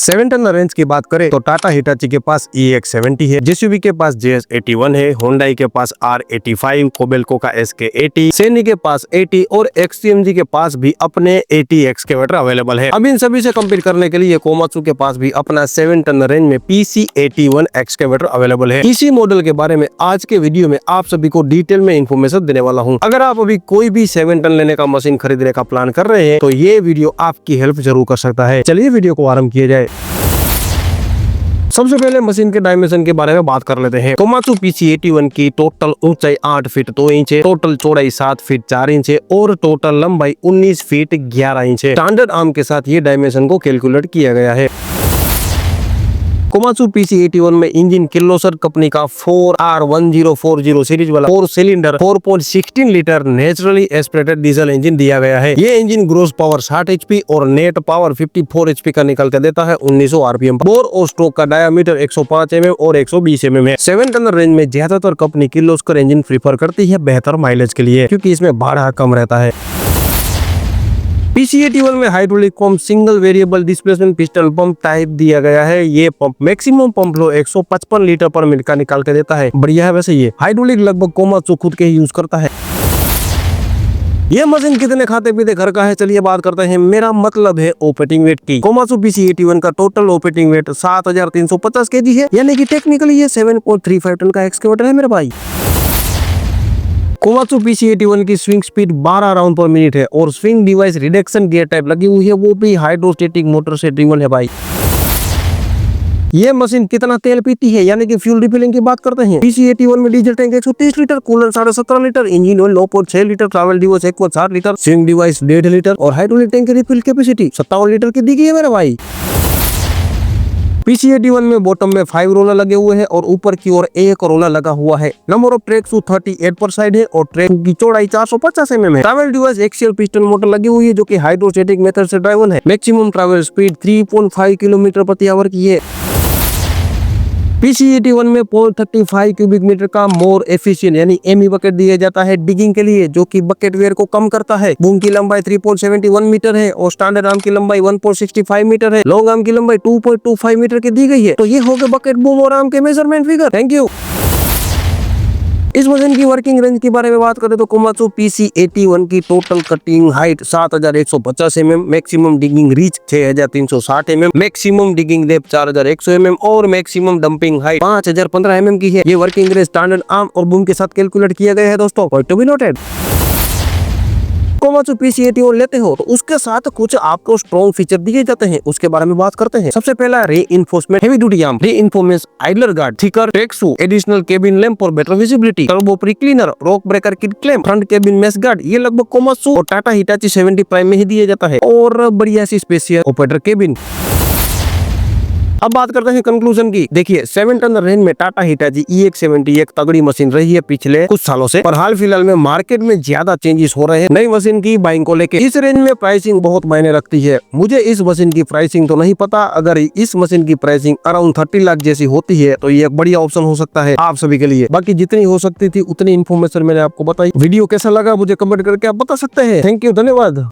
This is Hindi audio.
7 टन रेंज की बात करें तो टाटा हिटाची के पास EX70 है, जेसीबी के पास JS81 है, होंडाई के पास R85, कोबेल्को का SK80, सैनी के पास 80 और XCMG के पास भी अपने 80 एक्सकेवेटर अवेलेबल है। अब इन सभी से कंपेयर करने के लिए कोमात्सु के पास भी अपना 7 टन रेंज में PC81 एक्सकेवेटर अवेलेबल है। इसी मॉडल के बारे में आज के वीडियो में आप सभी को डिटेल में इन्फॉर्मेशन देने वाला हूँ। अगर आप अभी कोई भी 7 टन लेने का मशीन खरीदने का प्लान कर रहे हैं तो ये वीडियो आपकी हेल्प जरूर कर सकता है। चलिए वीडियो को आरंभ किया जाए। सबसे पहले मशीन के डायमेंशन के बारे में बात कर लेते हैं। कोमात्सु PC81 की टोटल ऊंचाई 8 फीट 2 इंच है, टोटल चौड़ाई 7 फीट 4 इंच है और टोटल लंबाई 19 फीट 11 इंच है। स्टैंडर्ड आर्म के साथ ये डायमेंशन को कैलकुलेट किया गया है। कोमात्सु PC81 में इंजन किर्लोस्कर कंपनी का 4R1040 सीरीज वाला 4 cylinder 4.16 litre naturally aspirated diesel engine दिया गया है। ये इंजन ग्रोस पावर 60 HP और नेट पावर 54 HP का निकल के देता है 1900 RPM। बोर और स्ट्रोक का डायामीटर 105 mm और 120 mm है। 7 टन रेंज में ज्यादातर कंपनी किर्लोस्कर इंजन प्रीफर करती है बेहतर माइलेज के लिए, क्योंकि इसमें भाड़ा कम रहता है। PC81 में hydraulic pump single variable displacement piston pump type दिया गया है। ये pump maximum pump flow 155 litre पर मिनट का निकाल के देता है। बढ़िया है वैसे ये हाइड्रोलिक लगभग कोमात्सु खुद के ही यूज करता है। ये मशीन कितने खाते पीते घर का है, चलिए बात करते हैं। मेरा मतलब है ऑपरेटिंग वेट की। कोमात्सु PC81 का टोटल ऑपरेटिंग वेट 7350 kg है, यानी कि टेक्निकली ये 7.35 टन का एक्सकेवेटर है मेरे भाई। कोमात्सु PC81 की स्विंग स्पीड 12 राउंड पर मिनट है और swing device reduction gear type लगी हुई है, वो भी हाइड्रोस्टेटिक मोटर से ड्रिवन है भाई। ये मशीन कितना तेल पीती है, यानी कि फ्यूल रिफिलिंग की बात करते हैं। PC81 में diesel tank 130 litre, cooler 17.5 litre, engine oil 9.6 litre, travel device 1.7 litre, swing device 1.5 litre और हाइड्रोलिक टैंक की रिफिल कैपेसिटी 57 लीटर की दी गई है मेरे भाई। PC81 में बॉटम में 5 रोलर लगे हुए हैं और ऊपर की ओर एक रोलर लगा हुआ है। नंबर ऑफ ट्रैक शू 38 पर साइड है और ट्रैक की चौड़ाई 450 mm है। Travel device axial piston motor लगी हुई है जो कि हाइड्रोस्टेटिक मेथड से ड्राइवन है। मैक्सिमम ट्रैवल स्पीड 3.5 किलोमीटर प्रति आवर की है। PC81 में 0.35 क्यूबिक मीटर का मोर एफिशिएंट यानी एमी बकेट दिया जाता है डिगिंग के लिए, जो कि बकेट वेयर को कम करता है। बूम की लंबाई 3.71 मीटर है और स्टैंडर्ड आर्म की लंबाई 1.65 मीटर है। लॉन्ग आर्म की लंबाई 2.25 मीटर की दी गई है। तो ये हो गए बकेट, बूम और आर्म के मेजरमेंट फिगर। Thank you. इस मशीन की वर्किंग रेंज के बारे में बात करें तो कोमात्सु PC81 की total cutting height 7150 mm, maximum digging reach 6360 mm, maximum digging depth 4100 mm और मैक्सिमम डंपिंग हाइट 5015 mm की है। ये वर्किंग रेंज स्टैंडर्ड आर्म और बूम के साथ कैलकुलेट किया गया है दोस्तों, point to be noted. Komatsu PC81 लेते हो तो उसके साथ कुछ आपको स्ट्रॉन्ग फीचर दिए जाते हैं, उसके बारे में बात करते हैं। सबसे पहला reinforcement heavy duty arm, reinforcement idler guard, thicker track shoe, additional cabin lamp और better visibility, turbo pre cleaner, rock breaker kit clamp, front cabin mesh guard. ये लगभग कोमात्सु और टाटा हिटाची 70 प्राइम में ही दिया जाता है। और बढ़िया सी स्पेशियल ऑपरेटर केबिन। अब बात करते हैं कंक्लूजन की। देखिए 7 टन रेंज में टाटा हिटाची EX70 एक तगड़ी मशीन रही है पिछले कुछ सालों से, पर हाल फिलहाल में मार्केट में ज्यादा चेंजेस हो रहे हैं नई मशीन की बाइंग को लेके। इस रेंज में प्राइसिंग बहुत मायने रखती है। मुझे इस मशीन की प्राइसिंग तो नहीं पता, अगर इस मशीन की प्राइसिंग अराउंड 30 लाख जैसी होती है तो ये एक बढ़िया ऑप्शन हो सकता है आप सभी के लिए। बाकी जितनी हो सकती थी उतनी इन्फॉर्मेशन मैंने आपको बताई। वीडियो कैसा लगा मुझे कमेंट करके आप बता सकते हैं। थैंक यू, धन्यवाद।